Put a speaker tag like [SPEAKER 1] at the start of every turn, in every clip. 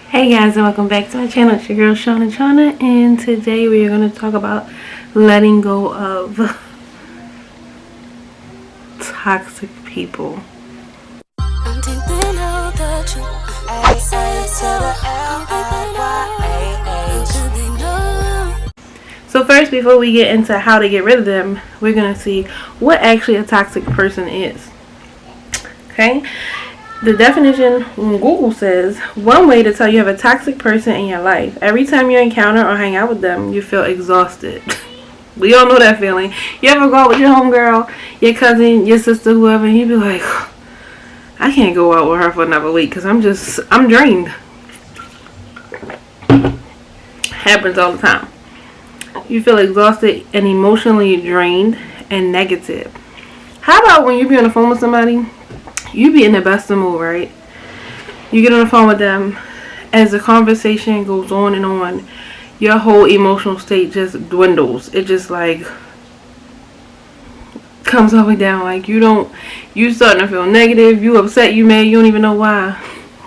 [SPEAKER 1] Hey guys, and welcome back to my channel. It's your girl Shauna Chana, and today we are going to talk about letting go of toxic people. So first, before we get into how to get rid of them, we're going to see what actually a toxic person is. Okay? The definition on Google says, one way to tell you have a toxic person in your life. Every time you encounter or hang out with them, you feel exhausted. We all know that feeling. You ever go out with your homegirl, your cousin, your sister, whoever, and you be like, I can't go out with her for another week because I'm drained. Happens all the time. You feel exhausted and emotionally drained and negative. How about when you be on the phone with somebody? You be in the best of mood, right? You get on the phone with them. As the conversation goes on and on, your whole emotional state just dwindles. It just like comes all the way down. Like you starting to feel negative. You upset, you mad, you don't even know why.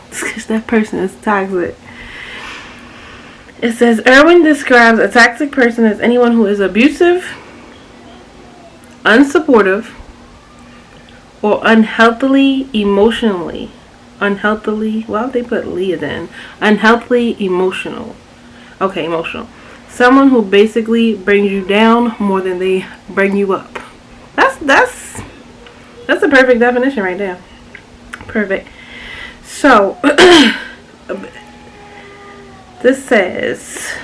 [SPEAKER 1] It's because that person is toxic. It says, Irwin describes a toxic person as anyone who is abusive, unsupportive, or unhealthily emotionally. Well, they put Leah then. Unhealthily emotional. Okay, emotional. Someone who basically brings you down more than they bring you up. That's a perfect definition right there. Perfect. So, this says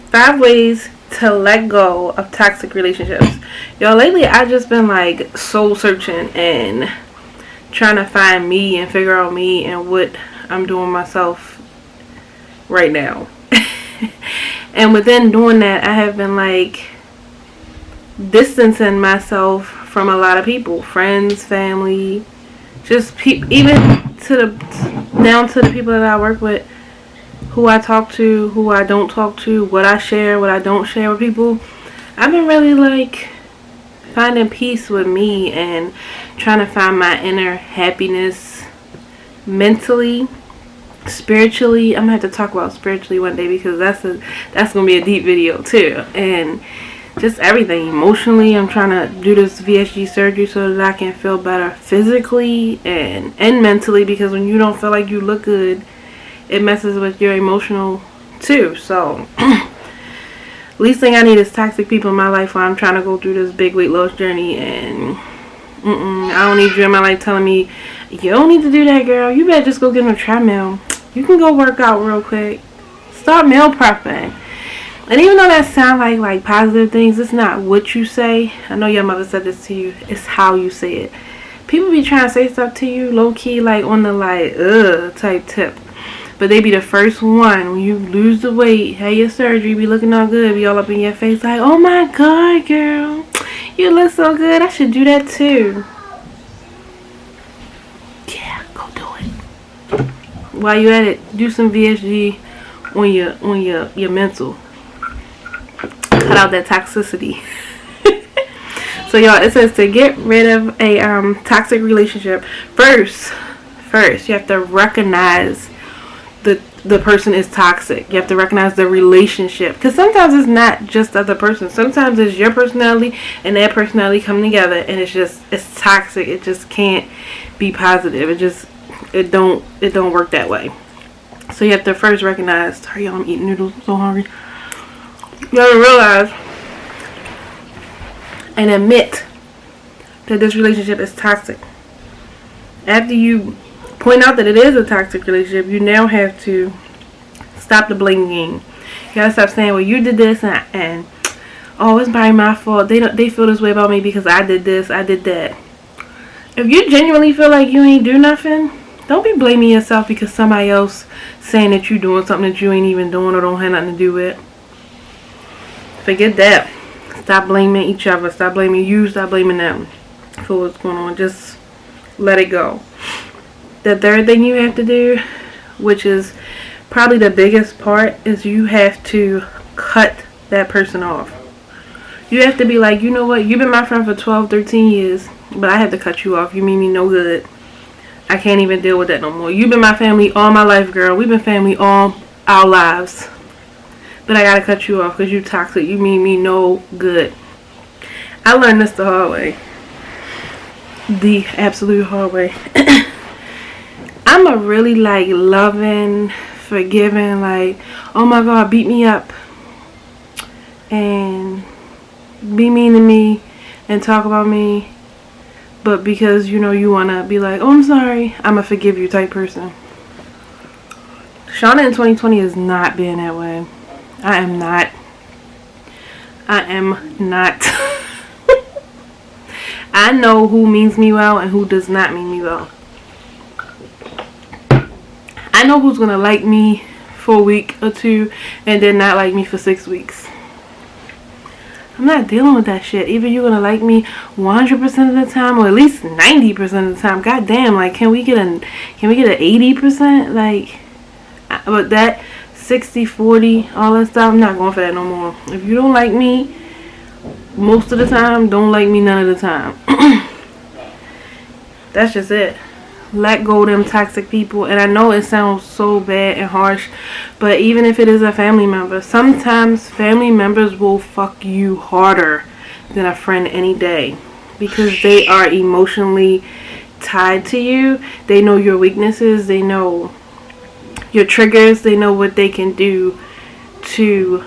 [SPEAKER 1] 5 ways to let go of toxic relationships. Y'all, lately I just been like soul searching and trying to find me and figure out me and what I'm doing myself right now. And within doing that, I have been like distancing myself from a lot of people, friends, family, just even down to the people that I work with, who I talk to, who I don't talk to, what I share, what I don't share with people. I've been really like finding peace with me and trying to find my inner happiness mentally, spiritually. I'm gonna have to talk about spiritually one day because that's gonna be a deep video too. And just everything emotionally. I'm trying to do this VSG surgery so that I can feel better physically and mentally, because when you don't feel like you look good, it messes with your emotional too. So least thing I need is toxic people in my life while I'm trying to go through this big weight loss journey. And I don't need you in my life telling me, you don't need to do that, girl. You better just go get on a treadmill. You can go work out real quick. Start meal prepping. And even though that sounds like positive things, it's not what you say. I know your mother said this to you. It's how you say it. People be trying to say stuff to you low key, like on the type tip. But they be the first one when you lose the weight, have your surgery, be looking all good, be all up in your face like, oh my god, girl, you look so good, I should do that too. Yeah, go do it. While you at it, do some VSG on your mental. Cut out that toxicity. So y'all, it says to get rid of a toxic relationship, first you have to recognize the person is toxic. You have to recognize the relationship, because sometimes it's not just the other person. Sometimes it's your personality and their personality coming together, and it's toxic. It just can't be positive. It don't work that way. So you have to first recognize. Sorry, y'all, I'm eating noodles. I'm so hungry. You have to realize and admit that this relationship is toxic. After you point out that it is a toxic relationship, you now have to stop the blame game. You gotta stop saying, well, you did this and oh, it's probably my fault. They feel this way about me because I did this, I did that. If you genuinely feel like you ain't do nothing, don't be blaming yourself because somebody else saying that you doing something that you ain't even doing or don't have nothing to do with. Forget that. Stop blaming each other. Stop blaming you. Stop blaming them for what's going on. Just let it go. The third thing you have to do, which is probably the biggest part, is you have to cut that person off. You have to be like, you know what, you've been my friend for 12, 13 years, but I have to cut you off. You mean me no good. I can't even deal with that no more. You've been my family all my life, girl. We've been family all our lives. But I gotta cut you off because you toxic. You mean me no good. I learned this the hard way. The absolute hard way. I'm a really like loving, forgiving, like, oh my God, beat me up and be mean to me and talk about me. But because, you know, you want to be like, oh, I'm sorry, I'm a forgive you type person. Shauna in 2020 is not being that way. I am not. I know who means me well and who does not mean me well. I know who's going to like me for a week or two and then not like me for 6 weeks. I'm not dealing with that shit. Either you're going to like me 100% of the time or at least 90% of the time. God damn, like, can we get an 80%? Like, but that 60-40, all that stuff, I'm not going for that no more. If you don't like me most of the time, don't like me none of the time. That's just it. Let go of them toxic people. And I know it sounds so bad and harsh, but even if it is a family member, sometimes family members will fuck you harder than a friend any day because they are emotionally tied to you. They know your weaknesses. They know your triggers. They know what they can do to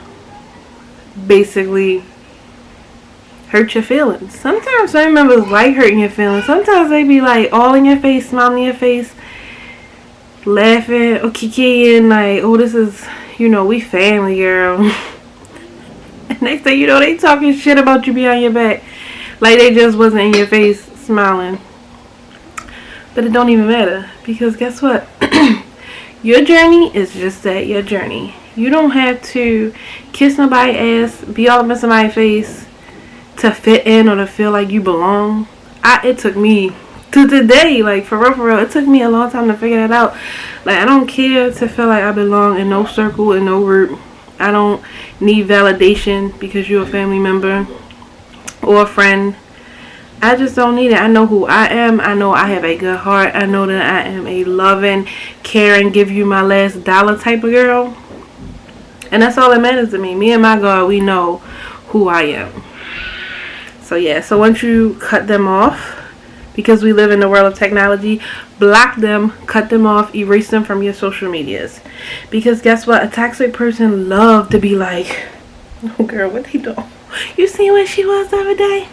[SPEAKER 1] basically hurt your feelings. Sometimes family members like hurting your feelings. Sometimes they be like all in your face, smiling in your face, laughing or kikiing like, oh, this is, you know, we family, girl. And next thing you know, they talking shit about you behind your back like they just wasn't in your face smiling. But it don't even matter because guess what? Your journey is just that, your journey. You don't have to kiss nobody's ass, be all up in somebody's face to fit in or to feel like you belong. It took me to today, like for real, it took me a long time to figure that out. Like, I don't care to feel like I belong in no circle, in no group. I don't need validation because you're a family member or a friend. I just don't need it. I know who I am. I know I have a good heart. I know that I am a loving, caring, give you my last dollar type of girl. And that's all that matters to me. Me and my God, we know who I am. So yeah, so once you cut them off, because we live in the world of technology, block them, cut them off, erase them from your social medias. Because guess what? A toxic person love to be like, oh girl, what they doing? You see what she was the other day?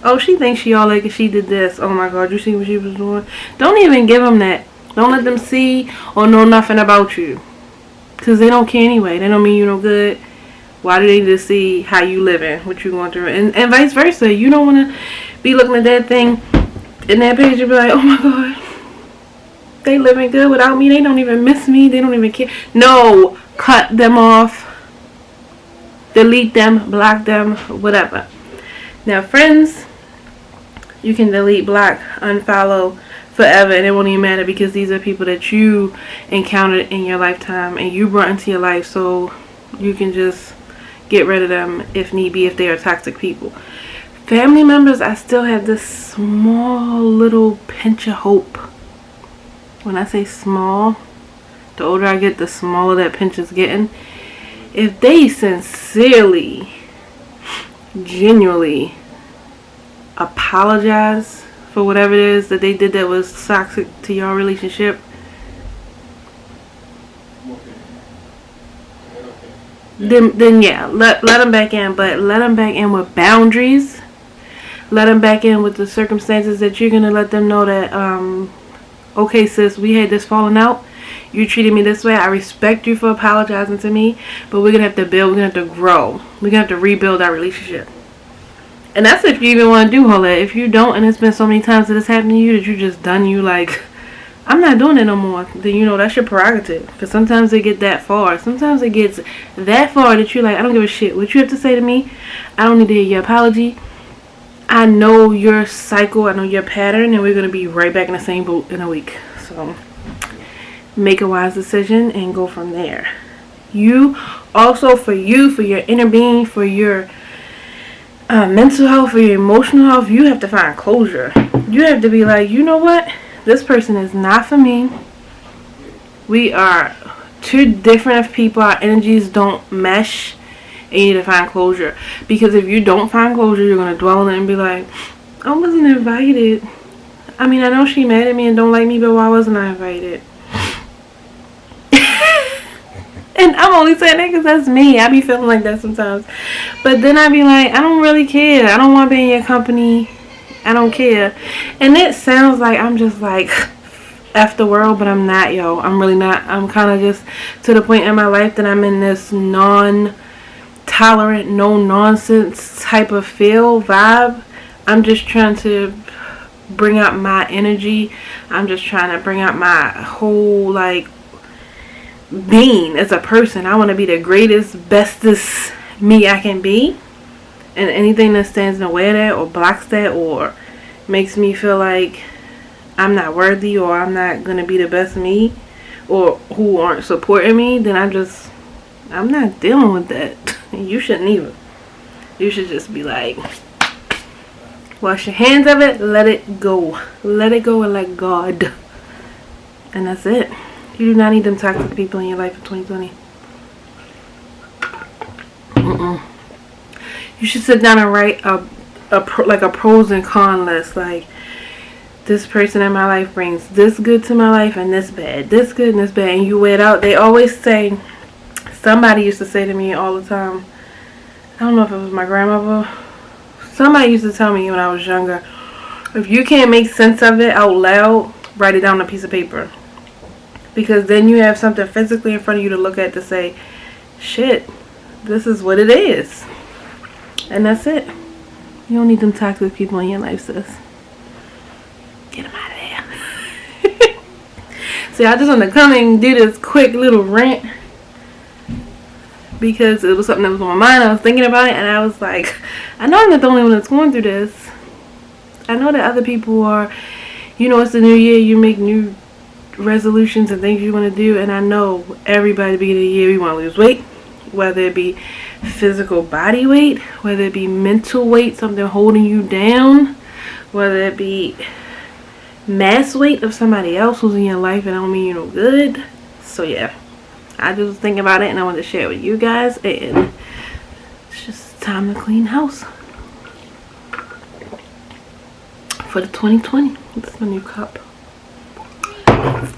[SPEAKER 1] Oh, she thinks she all like she did this. Oh my God, you see what she was doing? Don't even give them that. Don't let them see or know nothing about you. Because they don't care anyway. They don't mean you no good. Why do they just see how you living, what you going through? And vice versa. You don't want to be looking at that thing in that page and be like, oh my God, they living good without me. They don't even miss me. They don't even care. No, cut them off. Delete them, block them, whatever. Now, friends, you can delete, block, unfollow forever, and it won't even matter because these are people that you encountered in your lifetime and you brought into your life, so you can just get rid of them if need be, if they are toxic people. Family members, I still have this small little pinch of hope. When I say small, the older I get, the smaller that pinch is getting. If they sincerely, genuinely apologize for whatever it is that they did that was toxic to your relationship, then yeah, let them back in, but let them back in with boundaries. Let them back in with the circumstances that you're gonna let them know that okay sis, we had this falling out, you treated me this way, I respect you for apologizing to me, but we're gonna have to build, we're gonna have to grow, we're gonna have to rebuild our relationship. And that's if you even want to do all that. If you don't, and it's been so many times that it's happened to you that you just done, you like, I'm not doing it no more, then you know that's your prerogative. Because sometimes they get that far. Sometimes it gets that far that you're like, I don't give a shit what you have to say to me. I don't need to hear your apology. I know your cycle, I know your pattern, and we're going to be right back in the same boat in a week. So make a wise decision and go from there. You also, for your inner being, for your mental health, for your emotional health, you have to find closure. You have to be like, you know what? this person is not for me. We are too different of people. Our energies don't mesh. And you need to find closure. Because if you don't find closure, you're going to dwell on it and be like, I wasn't invited. I mean, I know she mad at me and don't like me, but why wasn't I invited? And I'm only saying that because that's me. I be feeling like that sometimes. But then I be like, I don't really care. I don't want to be in your company. I don't care. And it sounds like I'm just like F the world, but I'm not, yo. I'm really not. I'm kind of just to the point in my life that I'm in this non-tolerant, no-nonsense type of vibe. I'm just trying to bring out my energy. I'm just trying to bring out my whole, like, being as a person. I want to be the greatest, bestest me I can be. And anything that stands in the way of that or blocks that or makes me feel like I'm not worthy or I'm not going to be the best me or who aren't supporting me, then I'm not dealing with that. You shouldn't either. You should just be like, wash your hands of it, let it go. Let it go and let God. And that's it. You do not need them toxic people in your life in 2020. You should sit down and write a pros and cons list. Like, this person in my life brings this good to my life and this bad. This good and this bad. And you weigh it out. They always say, somebody used to say to me all the time, I don't know if it was my grandmother. Somebody used to tell me when I was younger, if you can't make sense of it out loud, write it down on a piece of paper. Because then you have something physically in front of you to look at to say, shit, this is what it is. And that's it. You don't need them toxic people in your life, sis. Get them out of there. See, I just want to come and do this quick little rant. Because it was something that was on my mind. I was thinking about it and I was like, I know I'm not the only one that's going through this. I know that other people are, you know, it's the new year. You make new resolutions and things you want to do, and I know everybody at the beginning of the year we want to lose weight, whether it be physical body weight, whether it be mental weight, something holding you down, whether it be mass weight of somebody else who's in your life and I don't mean you no good. So yeah, I just was thinking about it and I wanted to share it with you guys, and it's just time to clean house for the 2020. This is my new cup.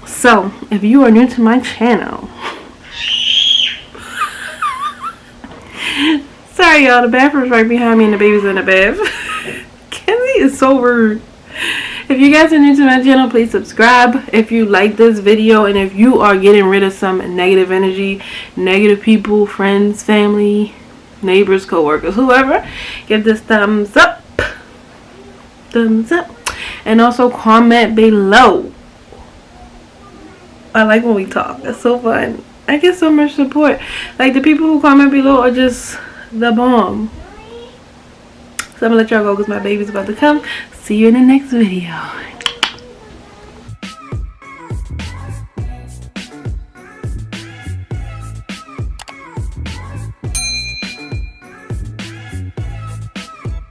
[SPEAKER 1] So, if you are new to my channel, sorry y'all, the bathroom's right behind me and the baby's in the bath. Kenzie is so rude. If you guys are new to my channel, please subscribe if you like this video, and if you are getting rid of some negative energy, negative people, friends, family, neighbors, co-workers, whoever, give this thumbs up, and also comment below. I like when we talk. It's so fun. I get so much support. Like, the people who comment below are just the bomb. So I'm gonna let y'all go because my baby's about to come. See you in the next video.